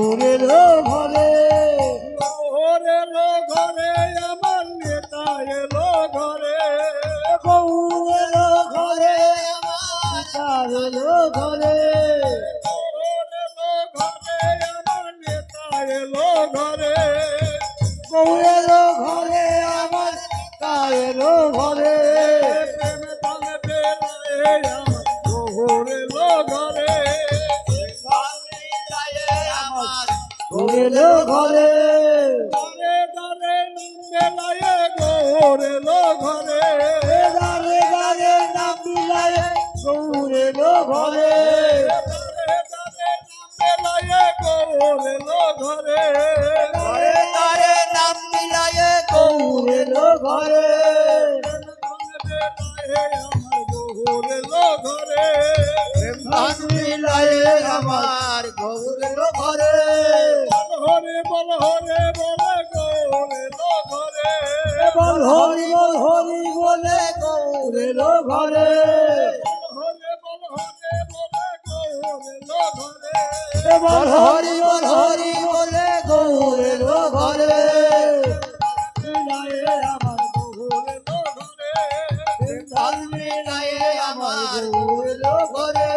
গৌরেরও ঘরে গৌরেরও ঘরে আমার নেতা এলো ঘরে গৌরেরও ঘরে আমার তারেরও ঘরে গৌরেরও ঘরে আমার নেতা এলো ঘরে গৌরেরও ঘরে আমার তারেরও ঘরে প্রেম দান বেলায় আমার গৌরেরও ঘরে গৌরেরও ঘরে দারে দারে বেলায় গৌরেরও ঘরে দারে দারে নাম বিলায় গৌরেরও ঘরে দারে দারে নাম বিলায় গৌরেরও ঘরে নাম বিলায় আমার গৌরেরও ঘরে বল হরি বল হরি বলে গৌরেরও ঘরে বল হরি বলে গৌরেরও ঘরে নাম বিলায় আমার গৌরেরও ঘরে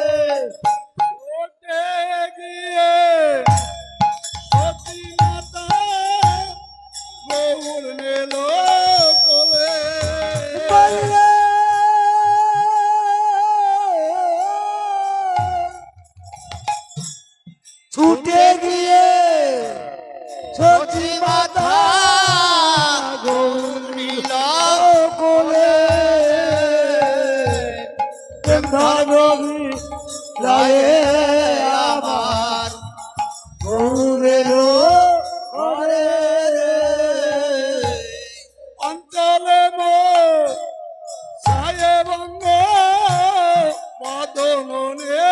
ছুটে গিয়ে সতী মাতা গৌর নীল কোলে ধনবী লায়ে আমার গৌরেরও ঘরে অঞ্চলে ছায়ে বঙ্গ বদনে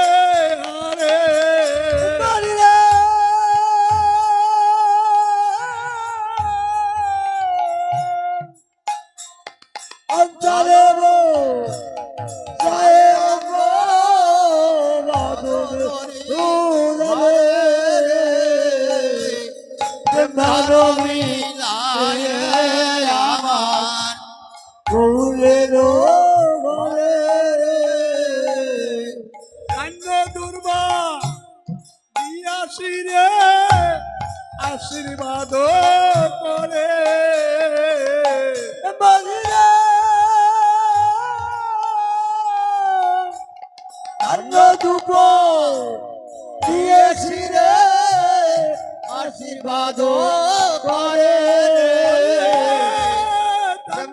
হারে অঞ্চলে যায় অঙ্গ ধনবী লায়ে আমার গৌরেরও ঘরে কান্ড দুর্বা দিয়াসি রে আশীর্বাদ করে ধূপ দিয়েছি রে আশীর্বাদ করে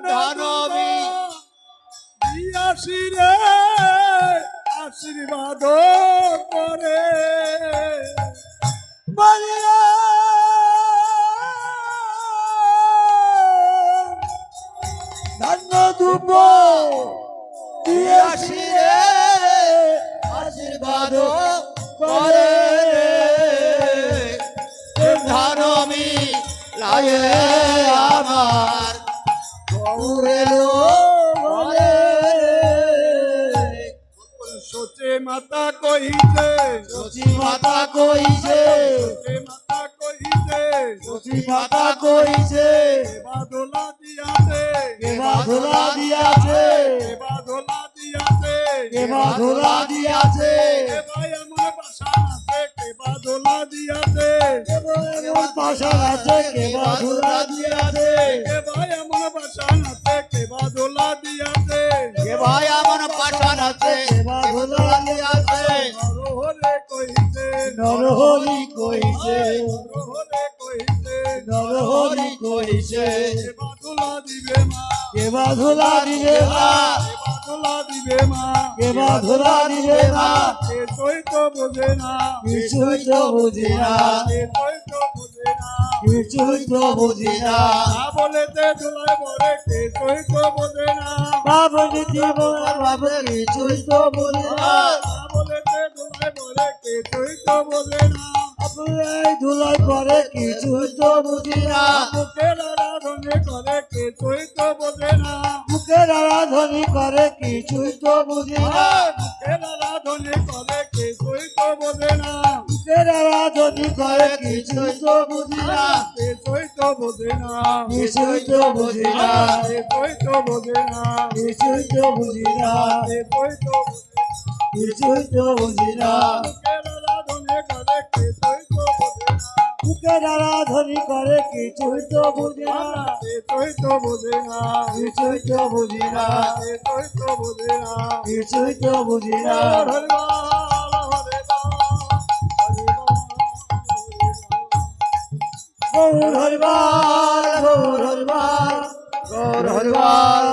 ধনবী দিয়াসি রে আশীর্বাদ করে ধূপ দিয়েছি রে আশীর্বাদ করে ধনবী লায়ে আমার গৌরেরও ঘরে সোচে মাতা কহিছে সতী মাতা কইছে মাতা কহিছে সতী মাতা কইছে বাদলা দিয়াছে কেবা ধুলা দিয়াছে বাদলা দিয়াছে কেবা ধুলা দিয়াছে ভাই আমার বাসা আছে কে বাদলা দিয়াছে এমন পাশা আছে কেবা ধুলা দিয়াছে ভাই আমার বাসা আছে কে বাদলা দিয়াছে কে ভাই আমার পাঠান আছে কেবা ধুলা দিয়াছে হরে কহিছে নরহরি কইছে হরে কহিছে নরহরি কইছে বাদলা দিবে মা কেবা ধুলা দিবে মা বাদলা দিবে মা কেবা ধুলা দিবে মা কিছুই তো বোঝে না কিছুই তো বুঝি না কিছুই তো বোঝে না কিছুই তো বুঝি না না বলেতে ধুলায় বলে কিছুই তো বোঝে না বাবনি জীবন বাবা কিছুই তো বুঝি না না বলেতে ধুলায় বলে কিছুই তো বোঝে না আপনার ধুলাই করে কিছুই তো বুঝি না মুখের আরাধনে করে কিছুই তো বোঝে না বুকের আরাধনী করে কিছুই তো বুঝি না বুকের আরাধনে করে কিছুই তো বোঝে না বুকের আরাধনী করে কিছুই তো বুঝি না কিছুই তো বোঝে না কিছুই তো বুঝি না কিছুই তো বোঝে না কিছুই তো বুঝি না কিছুই তো কিছুই তো বুঝি না বুকের আরাধনে করে কিছুই তো বুকের আরাধনী করে কিছুই তো বোঝে না বুঝি না কিছুই তো বোঝে না কিছুই তো বুঝি না কিছুই তো বোঝে না কিছুই তো বুঝি না হরে বল, হরে বল, হরে বল। গৌর হরিবার গৌর হরিবার গৌর হরিবার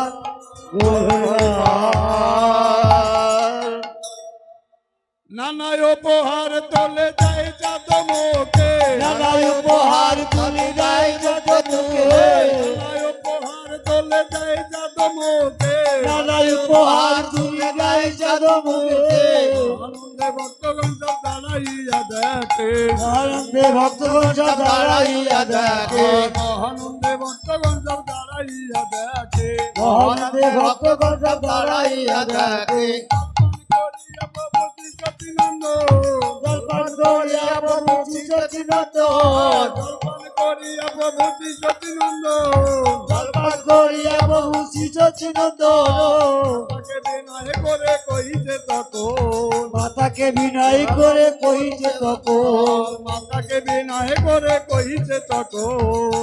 গৌর হরিবার নানা উপহার তোলে যায় যাদ মুখে নানা উপহার তুলি দেয় যত তোকে নানা উপহার তোলে যায় যাদ মুখে নানা উপহার তুলি দেয় যত মুখে আনন্দে ভক্তগণ সব দাঁড়াইয়া দেখে আনন্দে ভক্তগণ সব দাঁড়াইয়া দেখে আনন্দে ভক্তগণ সব দাঁড়াইয়া দেখে আনন্দে ভক্তগণ সব দাঁড়াইয়া দেখে জলপান করিয়া প্রভু সচিনন্দ জলপান করিয়া প্রভু সচিনন্দ জলপান করিয়া প্রভু সচিনন্দ জলপান করিয়া প্রভু সচিনন্দ তাকে বিনয় করে কহিছে তখন মাতাকে বিনয় করে কহিছে তখন মাতাকে বিনয় করে কহিছে তখন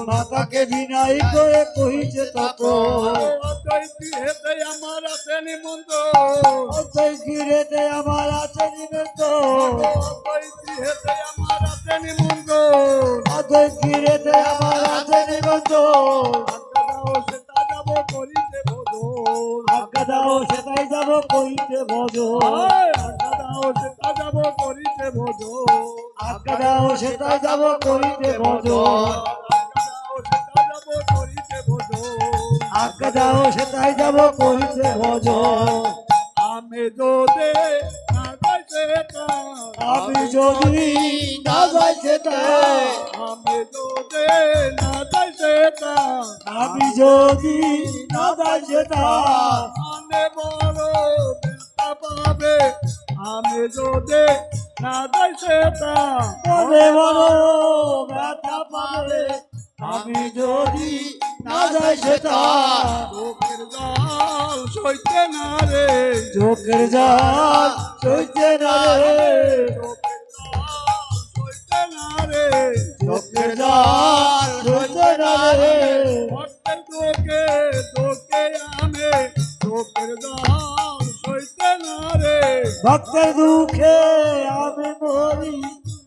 মাতাকে বিনয় করে কহিছে তখন অদ্বৈতী হেতে আমার আছে নিমন্ত্র অতই গিরেতে আমার আছে নিবেদ অদ্বৈতী হেতে আমার আছে নিমন্ত্র অতই গিরেতে আমার আছে নিবেদ সেটা যাব করিতে ভোজন আজ্ঞা দাও সেটাই যাব করিতে ভজন আজ্ঞা দাও সেটা যাব করিতে ভোজন আজ্ঞা দাও সেটাই যাব করিতে ভজন আজ্ঞা দাও সেটাই যাব করিতে ভজন আমি যদি না যাইতে আমি যদি না যাই সেটাই আমি যদি না যাইতে আমি যদি না যাই সেটাই আমি বড় ব্যথা পাবে আমি যদি না যাইতে মনে বড় ব্যথা পাবে আমি যদি না যাই সেটা চোখের জল সইতে না রে চোখের জল সইতে না রে চোখের জল সইতে না রে চোখের ভক্তের দুঃখে ভক্তের দুঃখে আমি মরি ভক্তের তোকে আমি চোখের জল সইতে না রে জল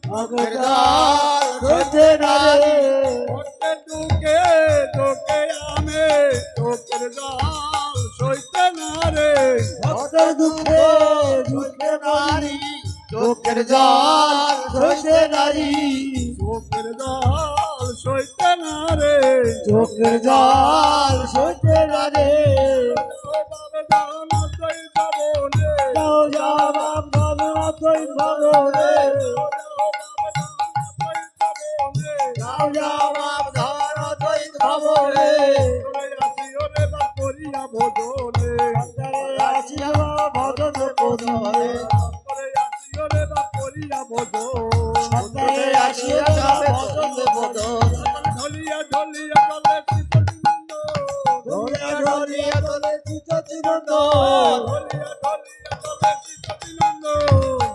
সইতে না রে ভক্তের দুঃখে তোকে আমি চোখের জল সইতে না রে ভক্তের দুঃখে দুঃখে নারী চোখের জল সইতে নারী চোখের জল সইতে না রে চোখের জল সইতে না রে যাও যাও বাপ ভগবান তুই ভগরে যাও যাও বাপ ধর তুই ভগরে আসি বাবা ভগত পদরে সন্তানে আসি বাবা ভগত পদরে ধরিয়া ধরিয়া তোলে চিত্তচিনন্দ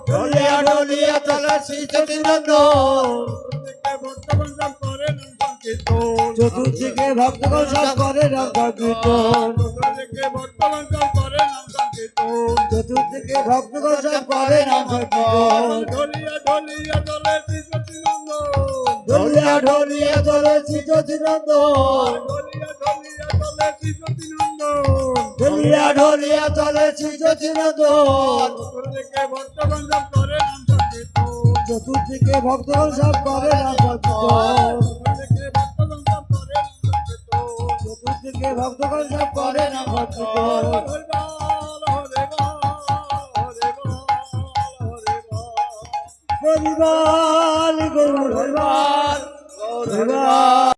ধরিয়া ধরিয়া তোলে চিত্তচিনন্দ চতুর্দিকে ভক্তগণ সব করে নাম সংকীর্তন চতুর্দিকে ভক্তগণ সব করে নাম সংকীর্তন ধরিয়া ধরিয়া তোলে চিত্তচিনন্দ ধরিয়া ধরিয়া তোলে চিত্তচিনন্দ চতুর্দিকে ভক্তগণ সব করে নাম সংকীর্তন চতুর্দিকে ভক্তগণ সব করে নাম সংকীর্তন হরিবার গৌর হরিবার গৌর হরিবার